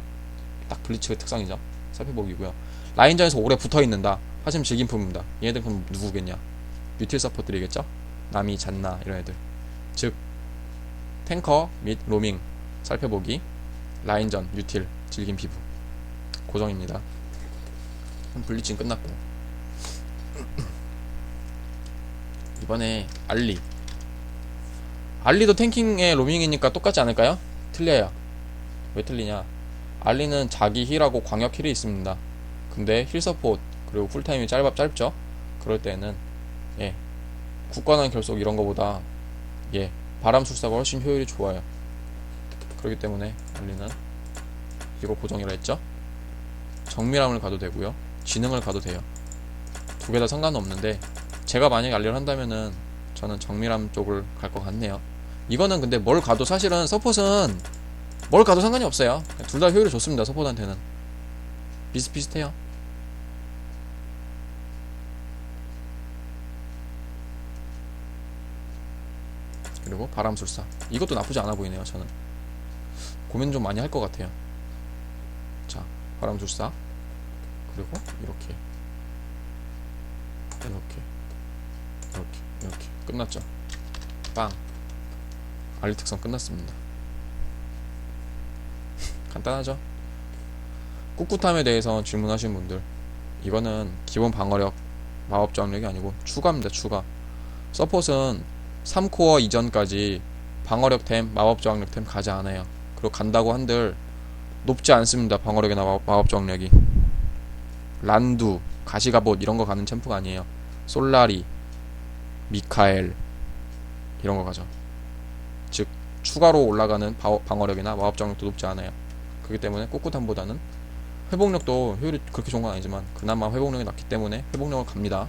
딱 블리츠의 특성이죠. 살펴보기고요. 라인전에서 오래 붙어있는다 하시면 질긴 피부입니다. 얘네들 그럼 누구겠냐? 유틸 서폿들이겠죠? 나미, 잔나 이런 애들. 즉 탱커 및 로밍 살펴보기, 라인전, 유틸, 질긴 피부 고정입니다. 블리츠는 끝났고 이번에 알리도 탱킹의 로밍이니까 똑같지 않을까요? 틀려요. 왜 틀리냐? 알리는 자기 힐하고 광역 힐이 있습니다. 근데 힐 서폿 그리고 쿨타임이 짧죠? 그럴 때는 굳건한 결속 이런 거보다 바람술사가 훨씬 효율이 좋아요. 그렇기 때문에 알리는 이거 고정이라 했죠? 정밀함을 가도 되고요, 지능을 가도 돼요. 두 개 다 상관은 없는데 제가 만약에 알리를 한다면은 저는 정밀함 쪽을 갈 것 같네요. 이거는 근데 뭘 가도 사실은 서폿은 뭘 가도 상관이 없어요. 둘 다 효율이 좋습니다. 서폿한테는 비슷비슷해요. 그리고 바람술사 이것도 나쁘지 않아 보이네요. 저는 고민 좀 많이 할 것 같아요. 자, 바람술사 그리고 이렇게 끝났죠. 빵. 알리 특성 끝났습니다. 간단하죠? 꿋꿋함에 대해서 질문하신 분들, 이거는 기본 방어력 마법 저항력이 아니고 추가입니다. 추가. 서폿은 3코어 이전까지 방어력템 마법 저항력템 가지 않아요. 그리고 간다고 한들 높지 않습니다. 방어력이나 마법 저항력이. 란두, 가시가봇 이런 거 가는 챔프가 아니에요. 솔라리, 미카엘 이런 거 가죠. 즉 추가로 올라가는 방어력이나 마법 저항력도 높지 않아요. 그렇기 때문에 꿋꿋함보다는 회복력도 효율이 그렇게 좋은 건 아니지만 그나마 회복력이 낮기 때문에 회복력을 갑니다.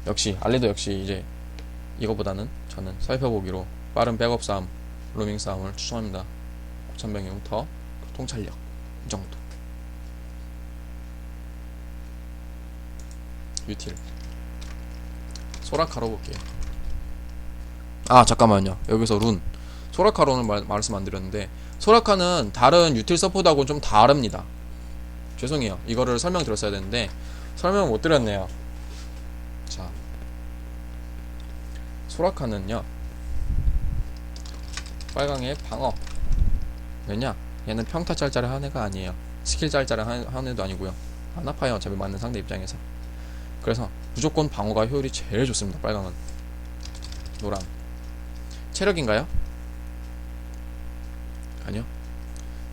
역시 알리도 역시 이제 이거보다는 저는 살펴보기로 빠른 백업 싸움, 로밍 싸움을 추천합니다. 고참병의 흉터, 통찰력 이 정도. 유틸 소라카로 볼게요. 아 잠깐만요, 여기서 룬 소라카로는 말씀 안 드렸는데, 소라카는 다른 유틸 서폿하고는 좀 다릅니다. 죄송해요, 이거를 설명드렸어야 되는데 설명을 못 드렸네요. 자, 소라카는요 빨강의 방어. 왜냐? 얘는 평타 짤짤이 한 애가 아니에요. 스킬 짤짤이 한 애도 아니고요. 안 아파요, 어차피 맞는 상대 입장에서. 그래서 무조건 방어가 효율이 제일 좋습니다. 빨강은. 노랑 체력인가요? 아니요,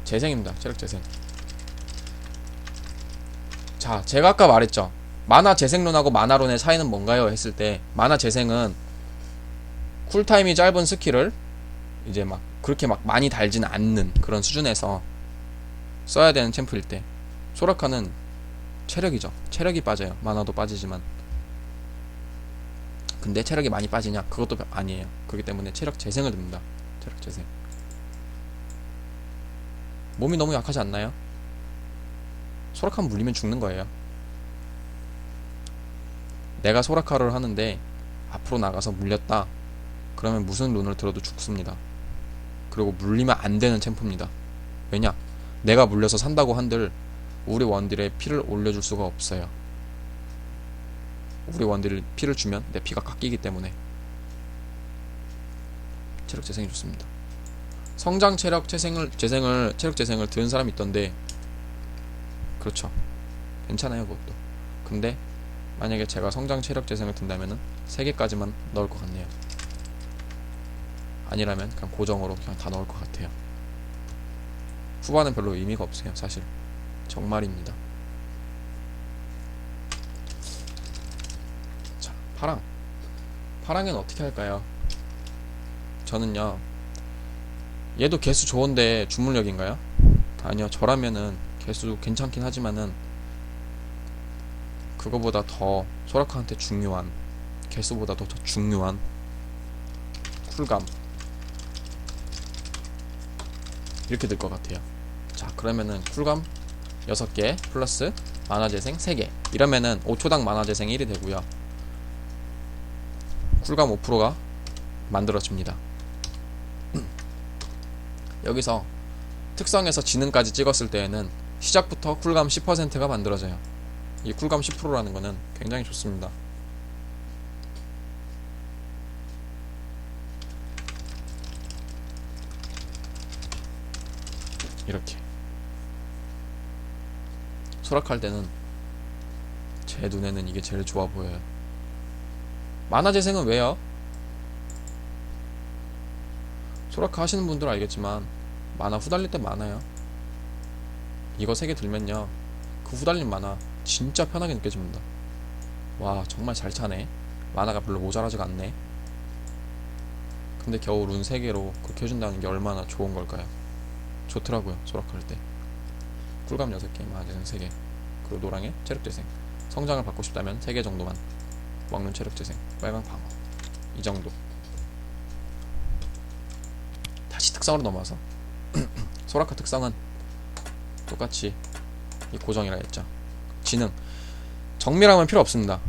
재생입니다. 체력 재생. 자, 제가 아까 말했죠, 만화 재생론하고 만화론의 차이는 뭔가요? 했을 때 만화 재생은 쿨타임이 짧은 스킬을 이제 막 그렇게 막 많이 달진 않는 그런 수준에서 써야 되는 챔프일 때, 소라카는 체력이죠. 체력이 빠져요. 만화도 빠지지만. 근데 체력이 많이 빠지냐? 그것도 아니에요. 그렇기 때문에 체력 재생을 듭니다. 체력 재생. 몸이 너무 약하지 않나요? 소라카 물리면 죽는 거예요. 내가 소라카를 하는데 앞으로 나가서 물렸다. 그러면 무슨 룬을 들어도 죽습니다. 그리고 물리면 안 되는 챔프입니다. 왜냐? 내가 물려서 산다고 한들 우리 원딜의 피를 올려줄 수가 없어요. 우리 원딜 피를 주면 내 피가 깎이기 때문에. 체력 재생이 좋습니다. 성장 체력 체력 재생을 드는 사람이 있던데, 그렇죠. 괜찮아요, 그것도. 근데 만약에 제가 성장 체력 재생을 든다면은 3개까지만 넣을 것 같네요. 아니라면 그냥 고정으로 그냥 다 넣을 것 같아요. 후반은 별로 의미가 없어요, 사실. 정말입니다. 자, 파랑은 어떻게 할까요? 저는요, 얘도 개수 좋은데 주물력인가요? 아니요, 저라면은 개수 괜찮긴 하지만은 그거보다 더 소라카한테 중요한, 개수보다 더 중요한 쿨감, 이렇게 될 것 같아요. 자, 그러면은 쿨감 6개 플러스 만화재생 3개, 이러면은 5초당 만화재생 1이 되고요. 쿨감 5%가 만들어집니다. 여기서 특성에서 지능까지 찍었을 때에는 시작부터 쿨감 10%가 만들어져요. 이 쿨감 10%라는 거는 굉장히 좋습니다. 이렇게 소락할 때는 제 눈에는 이게 제일 좋아 보여요. 만화 재생은 왜요? 소라카 하시는 분들은 알겠지만 만화 후달릴 때 많아요. 이거 3개 들면요, 그 후달린 만화 진짜 편하게 느껴집니다. 와, 정말 잘 차네. 만화가 별로 모자라지가 않네. 근데 겨우 룬 3개로 그렇게 해준다는 게 얼마나 좋은 걸까요? 좋더라고요, 소라카 할 때. 꿀감 6개, 만화재생 3개, 그리고 노랑의 체력재생. 성장을 받고 싶다면 3개 정도만. 왕눈 체력재생, 빨강 방어, 이 정도. 다시 특성으로 넘어와서 소라카 특성은 똑같이 이 고정이라 했죠. 지능, 정밀함은 필요 없습니다.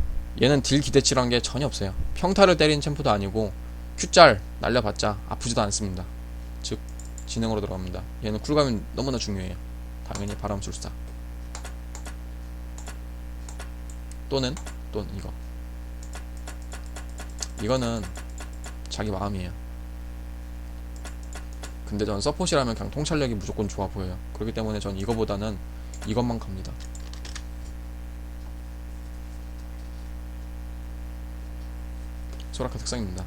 얘는 딜 기대치란 게 전혀 없어요. 평타를 때리는 챔프도 아니고 Q짤 날려봤자 아프지도 않습니다. 즉 지능으로 들어갑니다. 얘는 쿨감이 너무나 중요해요. 당연히 바람술사 또는 이거는 자기 마음이에요. 근데 전 서폿이라면 그냥 통찰력이 무조건 좋아 보여요. 그렇기 때문에 전 이거보다는 이것만 갑니다. 소라카 특성입니다.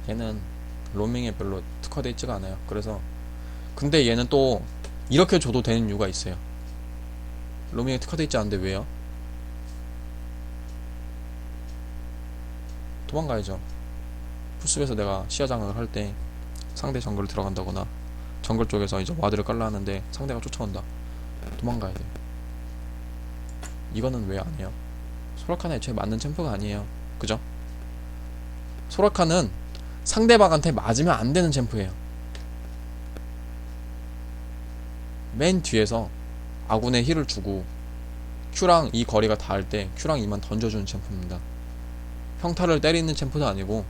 얘는 로밍에 별로 특화되어 있지가 않아요. 그래서 근데 얘는 또 이렇게 줘도 되는 이유가 있어요. 로밍에 특화되어 있지 않은데 왜요? 도망가야죠. 풀숲에서 내가 시야 장악을 할 때 상대 정글을 들어간다거나 정글 쪽에서 이제 와드를 깔라 하는데 상대가 쫓아온다. 도망가야 돼. 이거는 왜 안 해요? 소라카는 애초에 맞는 챔프가 아니에요. 그죠? 소라카는 상대방한테 맞으면 안 되는 챔프예요. 맨 뒤에서 아군의 힐을 주고 Q랑 이 거리가 닿을 때 Q랑 E만 던져주는 챔프입니다. 평타를 때리는 챔프도 아니고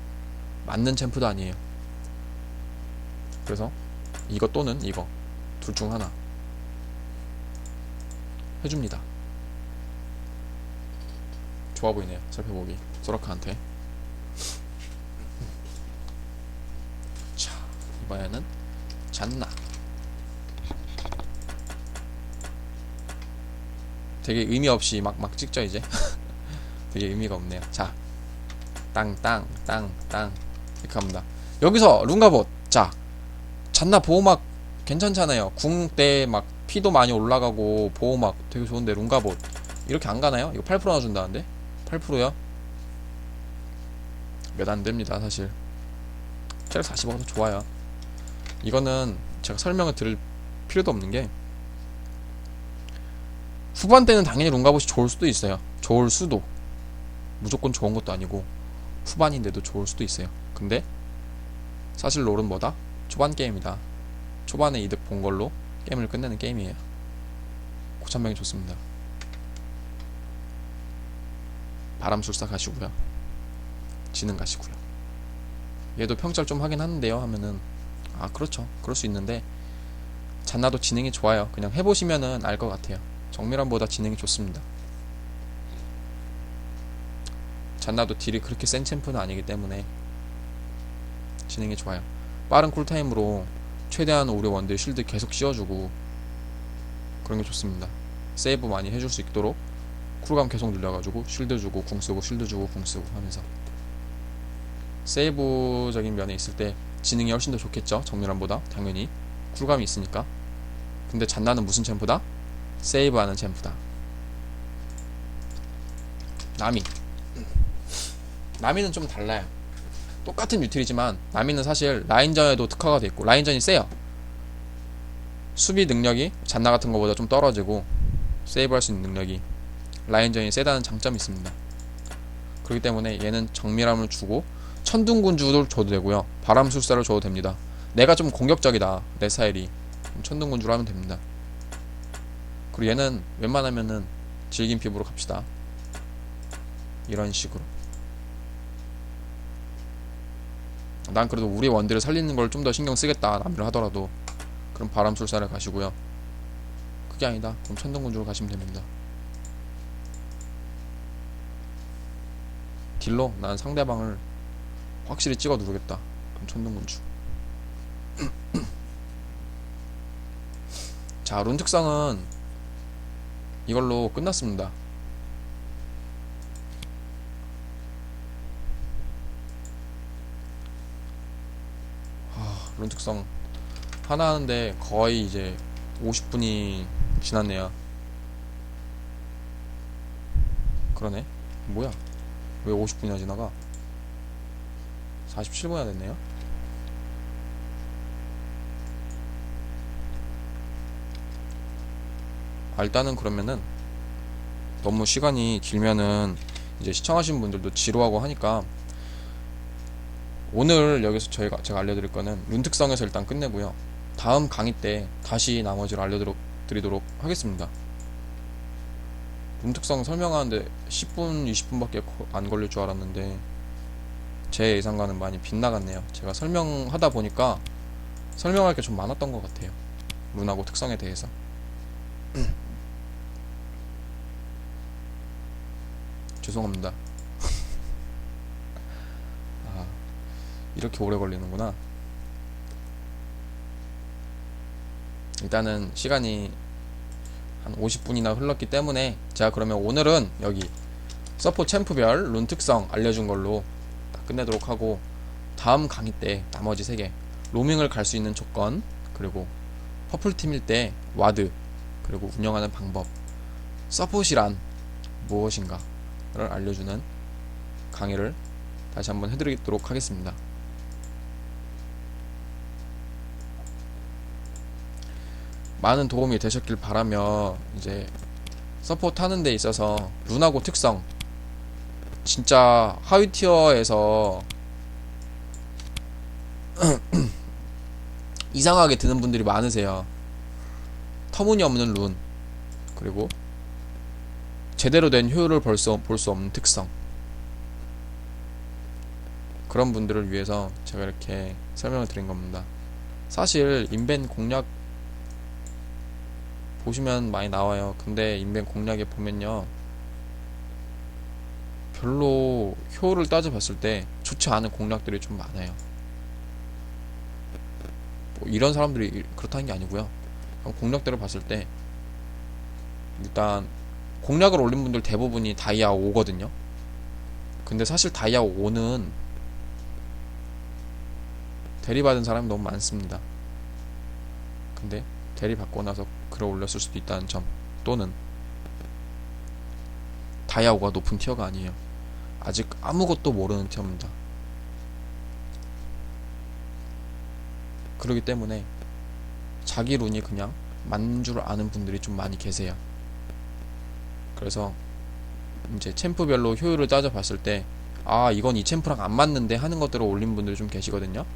맞는 챔프도 아니에요. 그래서 이거 또는 이거 둘 중 하나 해줍니다. 좋아 보이네요, 살펴보기. 소라카한테. 자, 이번에는 잔나. 되게 의미 없이 막 찍죠 이제. 되게 의미가 없네요. 자, 땅땅 이렇게 합니다. 여기서 룬가봇. 자, 잔나 보호막 괜찮잖아요. 궁 때 막 피도 많이 올라가고 보호막 되게 좋은데 룬가봇 이렇게 안 가나요? 이거 8% 나준다는데? 8%요? 몇 안 됩니다, 사실. 체력 45가 더 좋아요. 이거는 제가 설명을 드릴 필요도 없는 게, 후반 때는 당연히 룬가봇이 좋을 수도 있어요. 좋을 수도. 무조건 좋은 것도 아니고 후반인데도 좋을 수도 있어요. 근데 사실 롤은 뭐다? 초반 게임이다. 초반에 이득 본 걸로 게임을 끝내는 게임이에요. 고참병이 좋습니다. 바람술사 가시고요. 지능 가시고요. 얘도 평찰 좀 하긴 하는데요 하면은 아 그렇죠, 그럴 수 있는데 잔나도 지능이 좋아요. 그냥 해보시면은 알 것 같아요. 정밀함보다 지능이 좋습니다. 잔나도 딜이 그렇게 센 챔프는 아니기 때문에 지능이 좋아요. 빠른 쿨타임으로 최대한 우리 원딜 쉴드 계속 씌워주고 그런 게 좋습니다. 세이브 많이 해줄 수 있도록 쿨감 계속 늘려가지고 쉴드 주고 궁 쓰고 쉴드 주고 궁 쓰고 하면서 세이브적인 면에 있을 때 지능이 훨씬 더 좋겠죠. 정밀함보다 당연히 쿨감이 있으니까. 근데 잔나는 무슨 챔프다? 세이브하는 챔프다. 나미는 좀 달라요. 똑같은 유틸이지만 나미는 사실 라인전에도 특화가 돼 있고 라인전이 세요. 수비 능력이 잔나 같은 거보다 좀 떨어지고 세이브할 수 있는 능력이 라인전이 세다는 장점이 있습니다. 그렇기 때문에 얘는 정밀함을 주고 천둥군주를 줘도 되고요, 바람술사를 줘도 됩니다. 내가 좀 공격적이다 내 스타일이, 천둥군주로 하면 됩니다. 그리고 얘는 웬만하면은 질긴 피부로 갑시다. 이런 식으로. 난 그래도 우리 원딜을 살리는 걸 좀 더 신경 쓰겠다 남들 하더라도 그럼 바람술사를 가시고요. 그게 아니다 그럼 천둥군주로 가시면 됩니다. 딜로 난 상대방을 확실히 찍어 누르겠다 그럼 천둥군주. 자, 룬 특성은 이걸로 끝났습니다. 룬 특성 하나 하는데 거의 이제 50분이 지났네요. 그러네. 뭐야? 왜 50분이나 지나가? 47분이나 됐네요. 일단은 그러면은 너무 시간이 길면은 이제 시청하시는 분들도 지루하고 하니까 오늘 여기서 제가 알려드릴 거는 룬 특성에서 일단 끝내고요. 다음 강의 때 다시 나머지를 알려드리도록 하겠습니다. 룬 특성 설명하는데 10분, 20분밖에 안 걸릴 줄 알았는데 제 예상과는 많이 빗나갔네요. 제가 설명하다 보니까 설명할 게 좀 많았던 것 같아요. 룬하고 특성에 대해서. 죄송합니다. 이렇게 오래 걸리는구나. 일단은 시간이 한 50분이나 흘렀기 때문에 제가 그러면 오늘은 여기 서포 챔프별 룬 특성 알려준 걸로 딱 끝내도록 하고 다음 강의 때 나머지 3개 로밍을 갈 수 있는 조건, 그리고 퍼플팀일 때 와드, 그리고 운영하는 방법, 서폿이란 무엇인가를 알려주는 강의를 다시 한번 해드리도록 하겠습니다. 많은 도움이 되셨길 바라며 이제 서포트 하는 데 있어서 룬하고 특성 진짜 하위 티어에서 이상하게 드는 분들이 많으세요. 터무니없는 룬, 그리고 제대로 된 효율을 볼 수 없는 특성, 그런 분들을 위해서 제가 이렇게 설명을 드린 겁니다. 사실 인벤 공략 보시면 많이 나와요. 근데 인벤 공략에 보면요, 별로 효율을 따져봤을 때 좋지 않은 공략들이 좀 많아요. 뭐 이런 사람들이 그렇다는 게 아니고요. 공략들을 봤을 때 일단 공략을 올린 분들 대부분이 다이아 5거든요. 근데 사실 다이아 5는 대리받은 사람이 너무 많습니다. 근데 대리받고 나서 글을 올렸을 수도 있다는 점, 또는 다이아 5가 높은 티어가 아니에요. 아직 아무것도 모르는 티어입니다. 그렇기 때문에 자기 룬이 그냥 맞는 줄 아는 분들이 좀 많이 계세요. 그래서 이제 챔프별로 효율을 따져봤을 때 이건 이 챔프랑 안 맞는데 하는 것들을 올린 분들이 좀 계시거든요.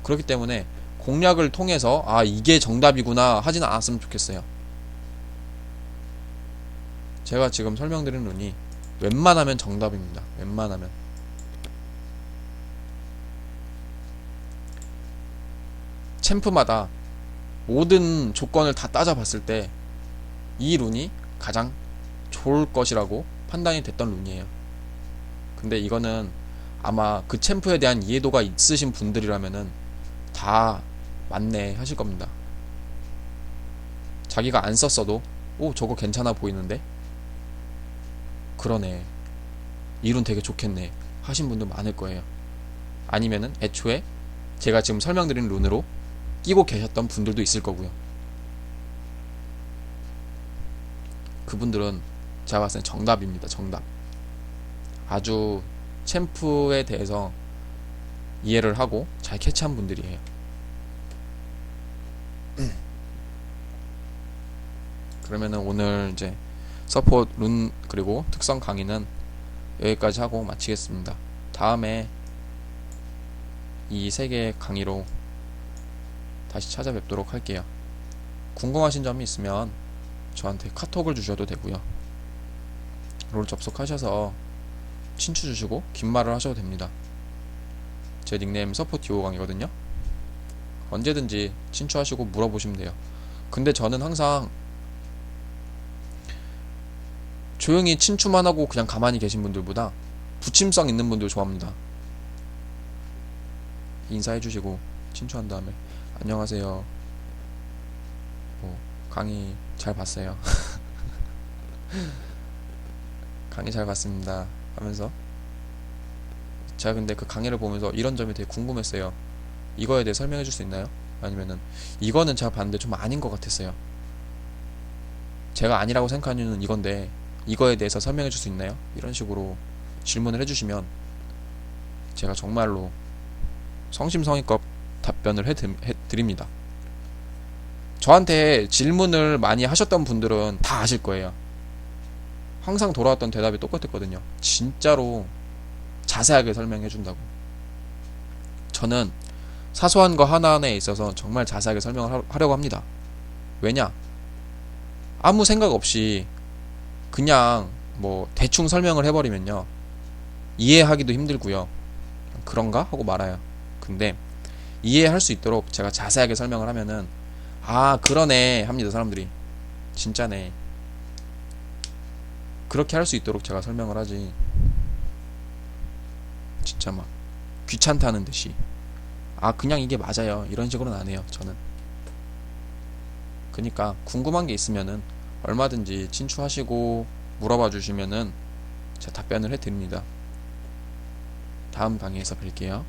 그렇기 때문에 공략을 통해서 아 이게 정답이구나 하진 않았으면 좋겠어요. 제가 지금 설명드린 룬이 웬만하면 정답입니다. 웬만하면. 챔프마다 모든 조건을 다 따져봤을 때 이 룬이 가장 좋을 것이라고 판단이 됐던 룬이에요. 근데 이거는 아마 그 챔프에 대한 이해도가 있으신 분들이라면은 다 맞네 하실 겁니다. 자기가 안 썼어도 오 저거 괜찮아 보이는데 그러네 이 룬 되게 좋겠네 하신 분도 많을 거예요. 아니면은 애초에 제가 지금 설명드린 룬으로 끼고 계셨던 분들도 있을 거고요. 그분들은 제가 봤을 땐 정답입니다. 정답. 아주 챔프에 대해서 이해를 하고 잘 캐치한 분들이에요. 그러면은 오늘 이제 서포트 룬 그리고 특성 강의는 여기까지 하고 마치겠습니다. 다음에 이 세 개의 강의로 다시 찾아뵙도록 할게요. 궁금하신 점이 있으면 저한테 카톡을 주셔도 되고요. 롤 접속하셔서 친추 주시고 긴 말을 하셔도 됩니다. 제 닉네임 서포트 요강이거든요. 언제든지 친추하시고 물어보시면 돼요. 근데 저는 항상 조용히 친추만 하고 그냥 가만히 계신 분들보다 부침성 있는 분들 좋아합니다. 인사해주시고 친추한 다음에 안녕하세요. 뭐 강의 잘 봤어요. 강의 잘 봤습니다 하면서 제가 근데 그 강의를 보면서 이런 점이 되게 궁금했어요. 이거에 대해 설명해 줄 수 있나요? 아니면은 이거는 제가 봤는데 좀 아닌 것 같았어요. 제가 아니라고 생각하는 이유는 이건데 이거에 대해서 설명해 줄 수 있나요? 이런 식으로 질문을 해주시면 제가 정말로 성심성의껏 답변을 해드립니다. 저한테 질문을 많이 하셨던 분들은 다 아실 거예요. 항상 돌아왔던 대답이 똑같았거든요. 진짜로 자세하게 설명해 준다고. 저는 사소한 거 하나하나에 있어서 정말 자세하게 설명을 하려고 합니다. 왜냐? 아무 생각 없이 그냥 뭐 대충 설명을 해버리면요 이해하기도 힘들고요. 그런가? 하고 말아요. 근데 이해할 수 있도록 제가 자세하게 설명을 하면은 아 그러네 합니다. 사람들이 진짜네. 그렇게 할 수 있도록 제가 설명을 하지 진짜 막 귀찮다는 듯이 아 그냥 이게 맞아요 이런 식으로는 안 해요. 저는 그니까 궁금한 게 있으면은 얼마든지 친추하시고 물어봐 주시면은 제가 답변을 해드립니다. 다음 강의에서 뵐게요.